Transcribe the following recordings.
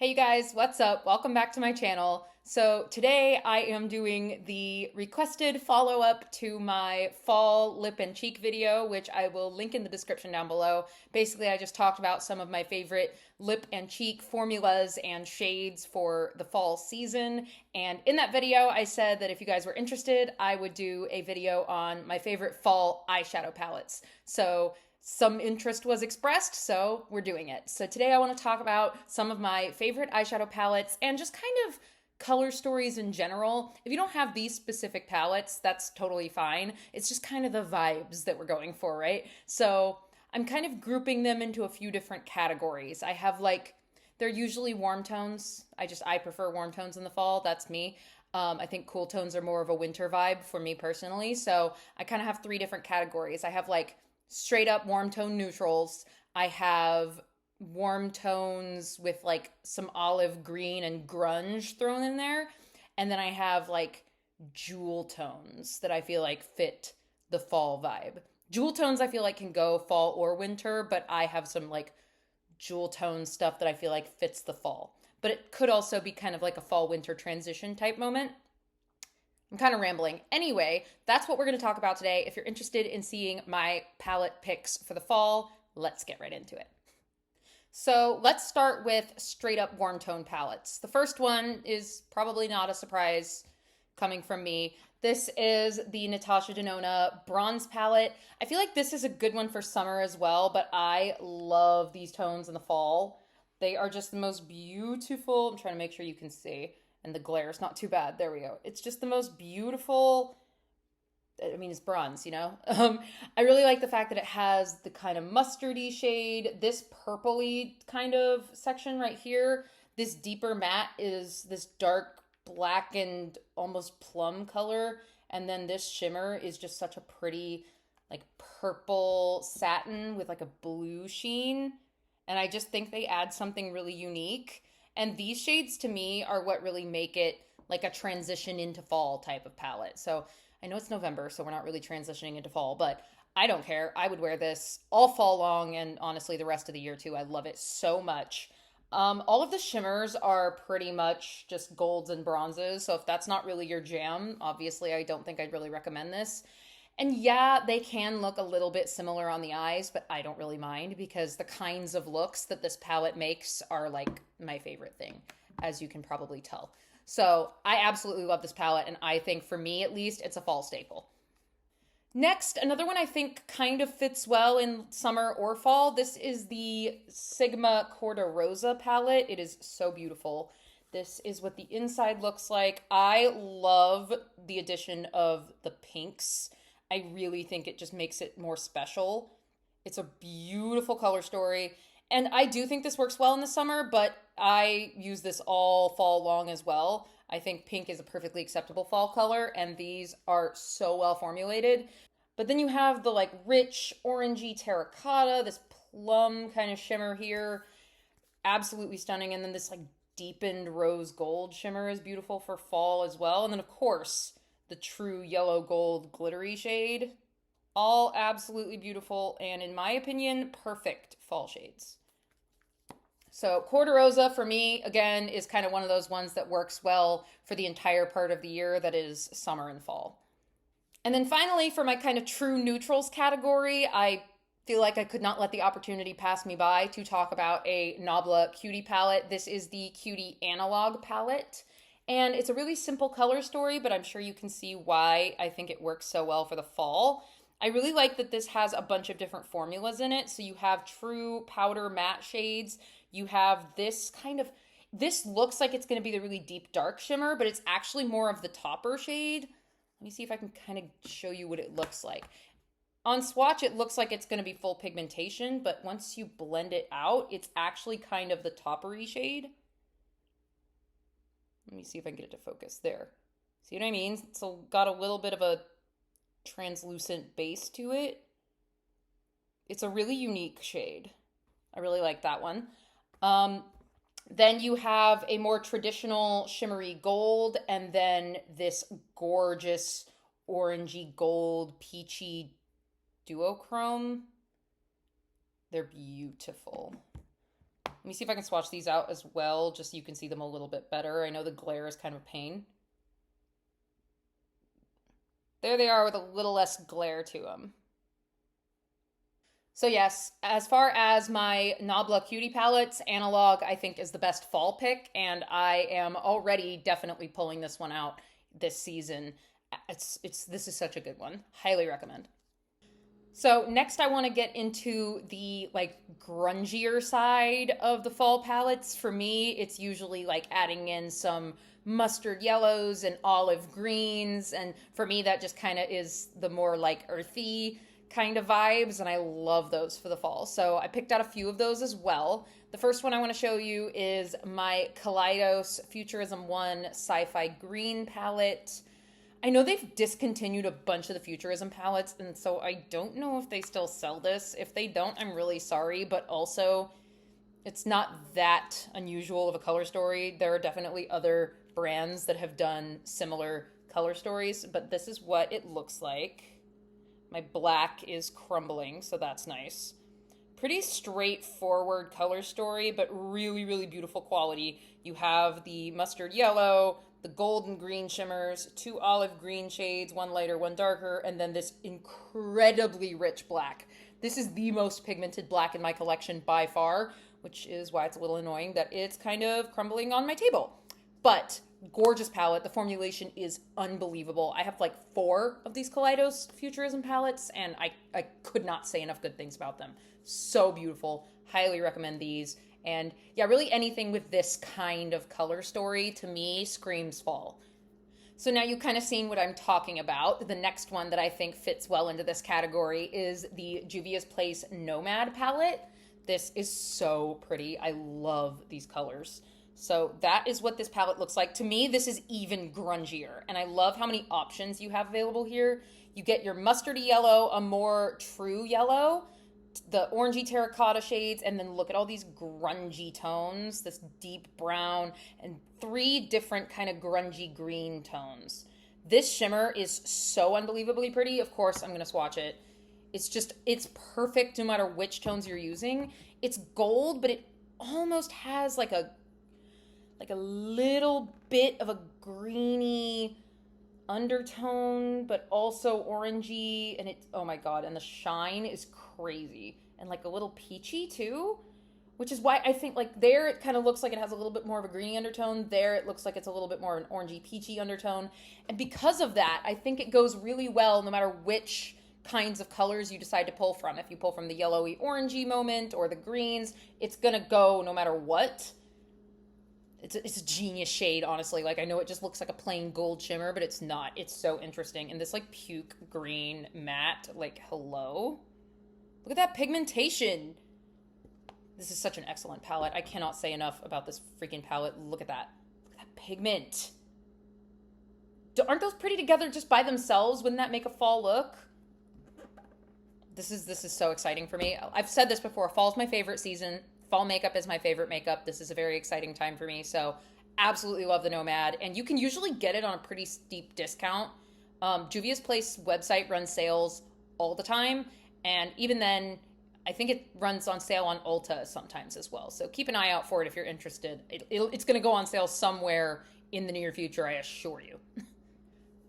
Hey you guys, what's up? Welcome back to my channel. So today I am doing the requested follow-up to my fall lip and cheek video, which I will link in the description down below. Basically, I just talked about some of my favorite lip and cheek formulas and shades for the fall season. And in that video, I said that if you guys were interested, I would do a video on my favorite fall eyeshadow palettes. So some interest was expressed, so we're doing it. So today I want to talk about some of my favorite eyeshadow palettes and just kind of color stories in general. If you don't have these specific palettes, that's totally fine. It's just kind of the vibes that we're going for, right? So I'm kind of grouping them into a few different categories. I have they're usually warm tones. I prefer warm tones in the fall. That's me. I think cool tones are more of a winter vibe for me personally. So I kind of have three different categories. I have straight up warm tone neutrals. I have warm tones with some olive green and grunge thrown in there. And then I have jewel tones that I feel like fit the fall vibe. Jewel tones I feel like can go fall or winter, but I have some jewel tone stuff that I feel like fits the fall. But it could also be kind of like a fall winter transition type moment. I'm kind of rambling. Anyway, that's what we're going to talk about today. If you're interested in seeing my palette picks for the fall, let's get right into it. So let's start with straight up warm tone palettes. The first one is probably not a surprise coming from me. This is the Natasha Denona Bronze palette. I feel like this is a good one for summer as well, but I love these tones in the fall. They are just the most beautiful. I'm trying to make sure you can see. And the glare is not too bad. There we go. It's just the most beautiful. I mean, it's bronze, you know? I really like the fact that it has the kind of mustardy shade, this purpley kind of section right here. This deeper matte is this dark black and almost plum color. And then this shimmer is just such a pretty, purple satin with a blue sheen. And I just think they add something really unique. And these shades to me are what really make it like a transition into fall type of palette. So I know it's November, so we're not really transitioning into fall, but I don't care. I would wear this all fall long and honestly the rest of the year too. I love it so much. All of the shimmers are pretty much just golds and bronzes. So if that's not really your jam, obviously I don't think I'd really recommend this. And yeah, they can look a little bit similar on the eyes, but I don't really mind because the kinds of looks that this palette makes are my favorite thing, as you can probably tell. So I absolutely love this palette, and I think for me at least, it's a fall staple. Next, another one I think kind of fits well in summer or fall. This is the Sigma Corda Rosa palette. It is so beautiful. This is what the inside looks like. I love the addition of the pinks. I really think it just makes it more special. It's a beautiful color story. And I do think this works well in the summer, but I use this all fall long as well. I think pink is a perfectly acceptable fall color, and these are so well formulated. But then you have the rich orangey terracotta, this plum kind of shimmer here. Absolutely stunning. And then this deepened rose gold shimmer is beautiful for fall as well. And then of course, the true yellow gold glittery shade. All absolutely beautiful and, in my opinion, perfect fall shades. So Corda Rosa for me, again, is kind of one of those ones that works well for the entire part of the year that is summer and fall. And then finally, for my kind of true neutrals category, I feel like I could not let the opportunity pass me by to talk about a Nabla Cutie palette. This is the Cutie Analog palette. And it's a really simple color story, but I'm sure you can see why I think it works so well for the fall. I really like that this has a bunch of different formulas in it. So you have true powder matte shades. You have this this looks like it's going to be the really deep dark shimmer, but it's actually more of the topper shade. Let me see if I can kind of show you what it looks like. On swatch, it looks like it's going to be full pigmentation, but once you blend it out, it's actually kind of the toppery shade. Let me see if I can get it to focus there. See what I mean? So got a little bit of a translucent base to it. It's a really unique shade. I really like that one. Then you have a more traditional shimmery gold, and then this gorgeous orangey gold peachy duochrome. They're beautiful. Let me see if I can swatch these out as well, just so you can see them a little bit better. I know the glare is kind of a pain. There they are with a little less glare to them. So yes, as far as my Nabla Cutie palettes, Analog I think is the best fall pick, and I am already definitely pulling this one out this season. This is such a good one. Highly recommend. So next I want to get into the like grungier side of the fall palettes. For me, it's usually like adding in some mustard yellows and olive greens. And for me, that just kind of is the more like earthy kind of vibes. And I love those for the fall. So I picked out a few of those as well. The first one I want to show you is my Kaleidos Futurism 1 Sci-Fi Green palette. I know they've discontinued a bunch of the Futurism palettes, and so I don't know if they still sell this. If they don't, I'm really sorry, but also it's not that unusual of a color story. There are definitely other brands that have done similar color stories, but this is what it looks like. My black is crumbling, so that's nice. Pretty straightforward color story, but really, really beautiful quality. You have the mustard yellow, the golden green shimmers, 2 olive green shades, one lighter, one darker, and then this incredibly rich black. This is the most pigmented black in my collection by far, which is why it's a little annoying that it's kind of crumbling on my table. But gorgeous palette. The formulation is unbelievable. I have like 4 of these Kaleidos Futurism palettes, and I could not say enough good things about them. So beautiful. Highly recommend these. And yeah, really anything with this kind of color story to me screams fall. So now you've kind of seen what I'm talking about. The next one that I think fits well into this category is the Juvia's Place Nomad palette. This is so pretty. I love these colors. So that is what this palette looks like. To me, this is even grungier. And I love how many options you have available here. You get your mustardy yellow, a more true yellow, the orangey terracotta shades, and then look at all these grungy tones, this deep brown, and 3 different kind of grungy green tones. This shimmer is so unbelievably pretty. Of course, I'm going to swatch it. It's perfect no matter which tones you're using. It's gold, but it almost has like a little bit of a greeny undertone, but also orangey, and it's, oh my god, and the shine is crazy, and like a little peachy too, which is why I think like there it kind of looks like it has a little bit more of a greeny undertone. There it looks like it's a little bit more of an orangey peachy undertone, and because of that, I think it goes really well no matter which kinds of colors you decide to pull from. If you pull from the yellowy orangey moment or the greens, it's gonna go no matter what. It's a genius shade, honestly. Like, I know it just looks like a plain gold shimmer, but it's not. It's so interesting. And this, like, puke green matte, like, hello? Look at that pigmentation. This is such an excellent palette. I cannot say enough about this freaking palette. Look at that. Look at that pigment. Aren't those pretty together just by themselves? Wouldn't that make a fall look? This is so exciting for me. I've said this before. Fall's my favorite season. Fall makeup is my favorite makeup. This is a very exciting time for me. So absolutely love the Nomad. And you can usually get it on a pretty steep discount. Juvia's Place website runs sales all the time. And even then, I think it runs on sale on Ulta sometimes as well. So keep an eye out for it if you're interested. It's going to go on sale somewhere in the near future, I assure you.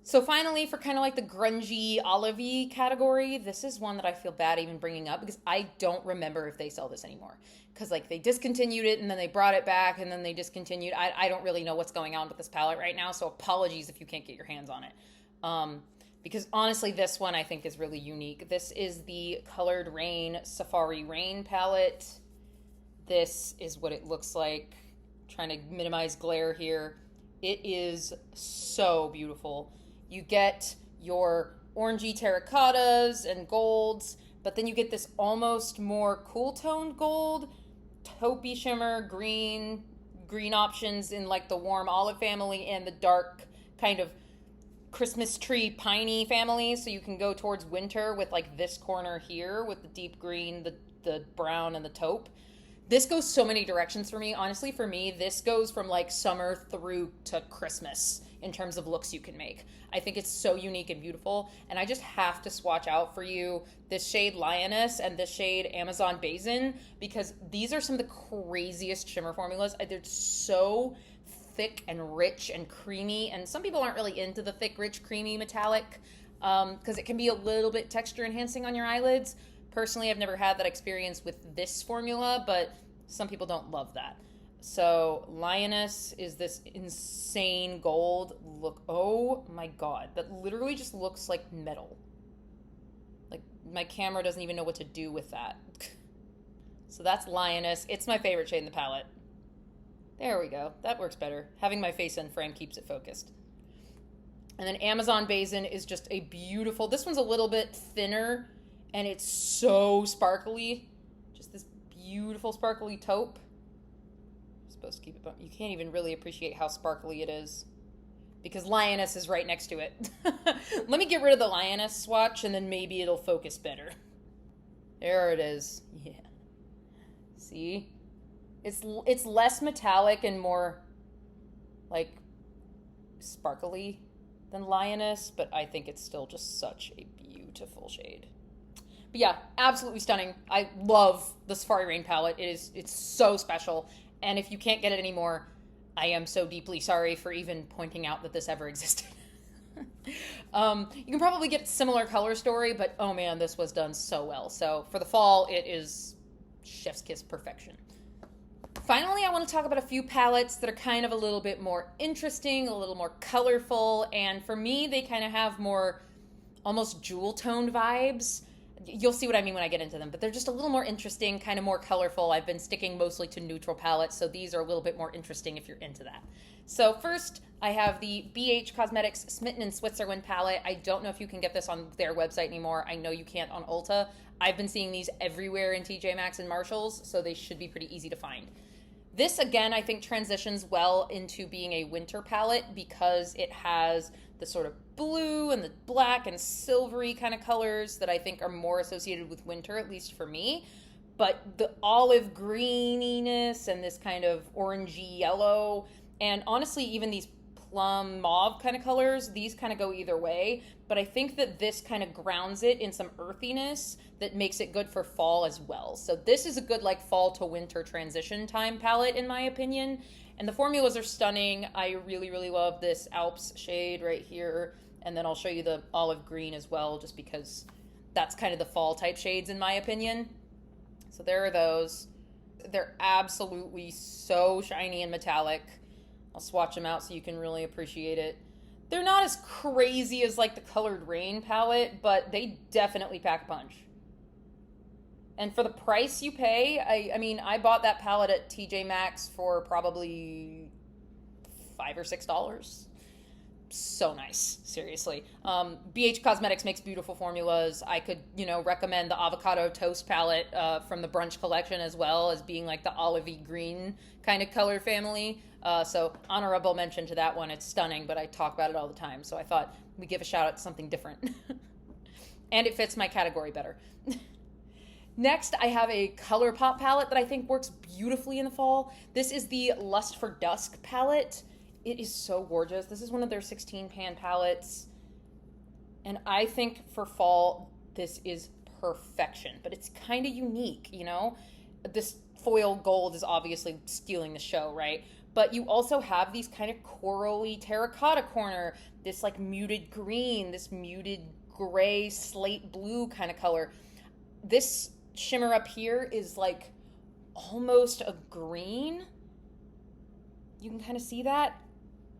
So finally, for kind of like the grungy, olivey category, this is one that I feel bad even bringing up because I don't remember if they sell this anymore. Because like they discontinued it and then they brought it back and then they discontinued. I don't really know what's going on with this palette right now, so apologies if you can't get your hands on it. Because honestly, this one I think is really unique. This is the Colored Rain Safari Rain palette. This is what it looks like. I'm trying to minimize glare here. It is so beautiful. You get your orangey terracottas and golds, but then you get this almost more cool toned gold, taupey shimmer, green options in like the warm olive family and the dark kind of Christmas tree piney family. So you can go towards winter with like this corner here with the deep green, the brown, and the taupe. This goes so many directions for me. Honestly, for me, this goes from like summer through to Christmas in terms of looks you can make. I think it's so unique and beautiful, and I just have to swatch out for you this shade Lioness and this shade Amazon Basin, because these are some of the craziest shimmer formulas. They're so thick and rich and creamy, and some people aren't really into the thick, rich, creamy metallic because it can be a little bit texture enhancing on your eyelids. Personally, I've never had that experience with this formula, but some people don't love that. So Lioness is this insane gold look. Oh my god, that literally just looks like metal. Like my camera doesn't even know what to do with that. So that's Lioness. It's my favorite shade in the palette. There we go. That works better. Having my face in frame keeps it focused. And then Amazon Basin is just a beautiful, this one's a little bit thinner and it's so sparkly. Just this beautiful sparkly taupe. I'm supposed to keep it, you can't even really appreciate how sparkly it is because Lioness is right next to it. Let me get rid of the Lioness swatch and then maybe it'll focus better. There it is. Yeah. See? It's less metallic and more like sparkly than Lioness, but I think it's still just such a beautiful shade. But yeah, absolutely stunning. I love the Safari Rain palette. It's so special. And if you can't get it anymore, I am so deeply sorry for even pointing out that this ever existed. You can probably get similar color story, but oh man, this was done so well. So for the fall, it is chef's kiss perfection. Finally, I want to talk about a few palettes that are kind of a little bit more interesting, a little more colorful, and for me, they kind of have more almost jewel-toned vibes. You'll see what I mean when I get into them, but they're just a little more interesting, kind of more colorful. I've been sticking mostly to neutral palettes, so these are a little bit more interesting if you're into that. So first, I have the BH Cosmetics Smitten in Switzerland palette. I don't know if you can get this on their website anymore. I know you can't on Ulta. I've been seeing these everywhere in TJ Maxx and Marshalls, so they should be pretty easy to find. This, again, I think transitions well into being a winter palette because it has the sort of blue and the black and silvery kind of colors that I think are more associated with winter, at least for me. But the olive greeniness and this kind of orangey yellow, and honestly, even these plum mauve kind of colors, these kind of go either way. But I think that this kind of grounds it in some earthiness that makes it good for fall as well. So this is a good like fall to winter transition time palette in my opinion. And the formulas are stunning. I really, really love this Alps shade right here. And then I'll show you the olive green as well, just because that's kind of the fall type shades in my opinion. So there are those. They're absolutely so shiny and metallic. I'll swatch them out so you can really appreciate it. They're not as crazy as like the Colored Rain palette, but they definitely pack a punch. And for the price you pay, I mean, I bought that palette at TJ Maxx for probably $5 or $6. So nice, seriously. BH Cosmetics makes beautiful formulas. I could, recommend the Avocado Toast palette from the Brunch collection as well as being like the olivey green kind of color family. So honorable mention to that one. It's stunning, but I talk about it all the time. So I thought we'd give a shout out to something different. And it fits my category better. Next, I have a ColourPop palette that I think works beautifully in the fall. This is the Lust for Dusk palette. It is so gorgeous. This is one of their 16 pan palettes. And I think for fall, this is perfection. But it's kind of unique, This foil gold is obviously stealing the show, right? But you also have these kind of corally terracotta corner, this like muted green, this muted gray, slate blue kind of color. This shimmer up here is like almost a green. You can kind of see that.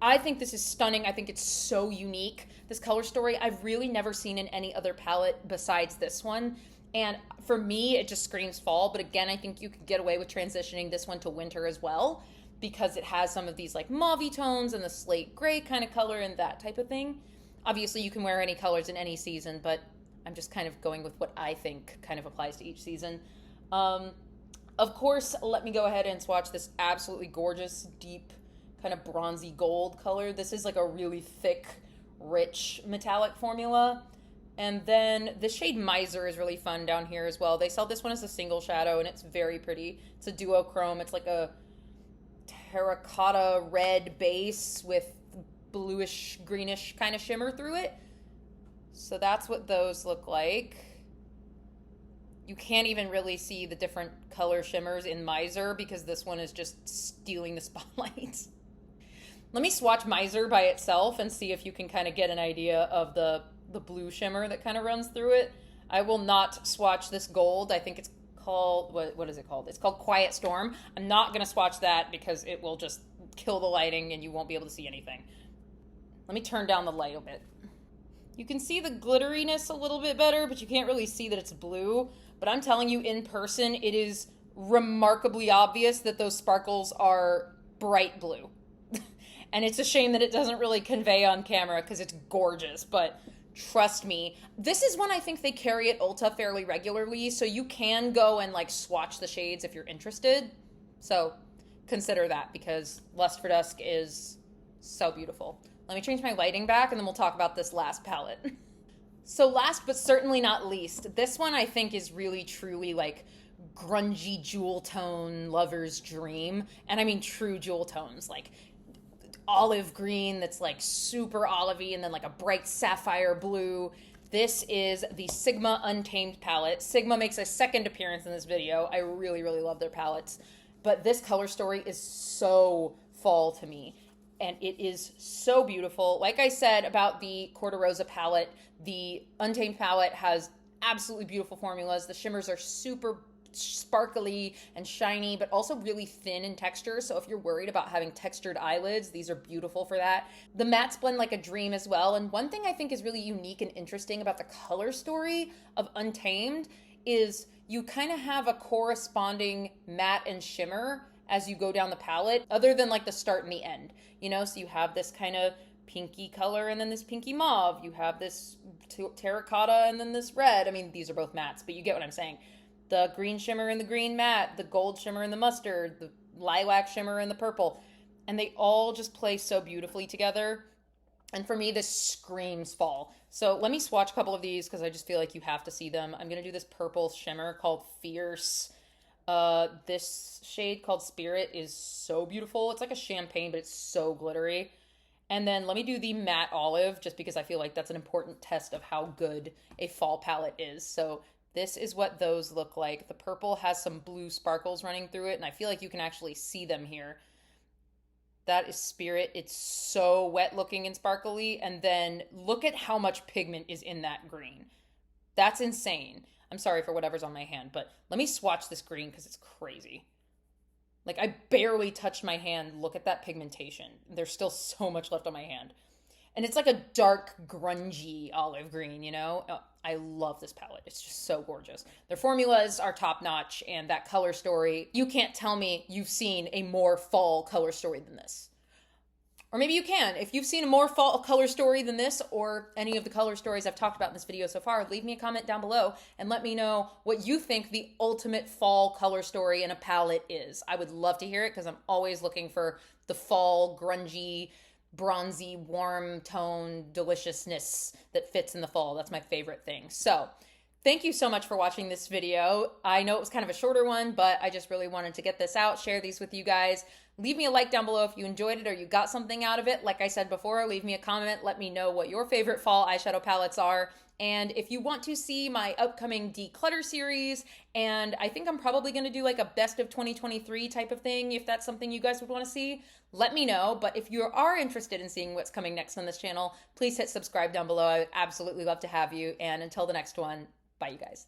I think this is stunning. I think it's so unique. This color story, I've really never seen in any other palette besides this one. And for me, it just screams fall. But again, I think you could get away with transitioning this one to winter as well, because it has some of these like mauve tones and the slate gray kind of color and that type of thing. Obviously, you can wear any colors in any season, but I'm just kind of going with what I think kind of applies to each season. Of course, let me go ahead and swatch this absolutely gorgeous, deep, kind of bronzy gold color. This is like a really thick, rich metallic formula. And then the shade Miser is really fun down here as well. They sell this one as a single shadow, and it's very pretty. It's a duochrome. It's like a terracotta red base with bluish greenish kind of shimmer through it. So that's what those look like. You can't even really see the different color shimmers in Miser because this one is just stealing the spotlight. Let me swatch Miser by itself and see if you can kind of get an idea of the blue shimmer that kind of runs through it. I will not swatch this gold. I think it's called, what is it called? It's called Quiet Storm. I'm not going to swatch that because it will just kill the lighting and you won't be able to see anything. Let me turn down the light a bit. You can see the glitteriness a little bit better, but you can't really see that it's blue. But I'm telling you, in person, it is remarkably obvious that those sparkles are bright blue. And it's a shame that it doesn't really convey on camera because it's gorgeous, but trust me, this is one I think they carry at Ulta fairly regularly, so you can go and like swatch the shades if you're interested. So consider that because Lust for Dusk is so beautiful. Let me change my lighting back and then we'll talk about this last palette. So last but certainly not least, this one I think is really truly like grungy jewel tone lover's dream. And I mean true jewel tones, like olive green that's like super olivey and then like a bright sapphire blue. This is the Sigma Untamed palette. Sigma makes a second appearance in this video. I really, really love their palettes. But this color story is so fall to me. And it is so beautiful. Like I said about the Corderosa palette, the Untamed palette has absolutely beautiful formulas. The shimmers are super sparkly and shiny, but also really thin in texture. So if you're worried about having textured eyelids, these are beautiful for that. The mattes blend like a dream as well. And one thing I think is really unique and interesting about the color story of Untamed is you kind of have a corresponding matte and shimmer as you go down the palette, other than like the start and the end, you know? So you have this kind of pinky color and then this pinky mauve. You have this terracotta and then this red. I mean, these are both mattes, but you get what I'm saying. The green shimmer and the green matte, the gold shimmer and the mustard, the lilac shimmer and the purple. And they all just play so beautifully together. And for me, this screams fall. So let me swatch a couple of these because I just feel like you have to see them. I'm going to do this purple shimmer called Fierce. This shade called Spirit is so beautiful. It's like a champagne, but it's so glittery. And then let me do the matte olive just because I feel like that's an important test of how good a fall palette is. So this is what those look like. The purple has some blue sparkles running through it, and I feel like you can actually see them here. That is Spirit. It's so wet looking and sparkly. And then look at how much pigment is in that green. That's insane. I'm sorry for whatever's on my hand, but let me swatch this green because it's crazy. Like I barely touched my hand. Look at that pigmentation. There's still so much left on my hand. And it's like a dark, grungy olive green, you know? I love this palette. It's just so gorgeous. Their formulas are top-notch, and that color story, you can't tell me you've seen a more fall color story than this. Or maybe you can. If you've seen a more fall color story than this, or any of the color stories I've talked about in this video so far, leave me a comment down below and let me know what you think the ultimate fall color story in a palette is. I would love to hear it because I'm always looking for the fall, grungy, bronzy, warm tone deliciousness that fits in the fall. That's my favorite thing. So thank you so much for watching this video. I know it was kind of a shorter one, but I just really wanted to get this out, share these with you guys. Leave me a like down below if you enjoyed it or you got something out of it. Like I said before, leave me a comment. Let me know what your favorite fall eyeshadow palettes are. And if you want to see my upcoming declutter series, and I think I'm probably going to do like a best of 2023 type of thing, if that's something you guys would want to see, let me know. But if you are interested in seeing what's coming next on this channel, please hit subscribe down below. I would absolutely love to have you. And until the next one, bye you guys.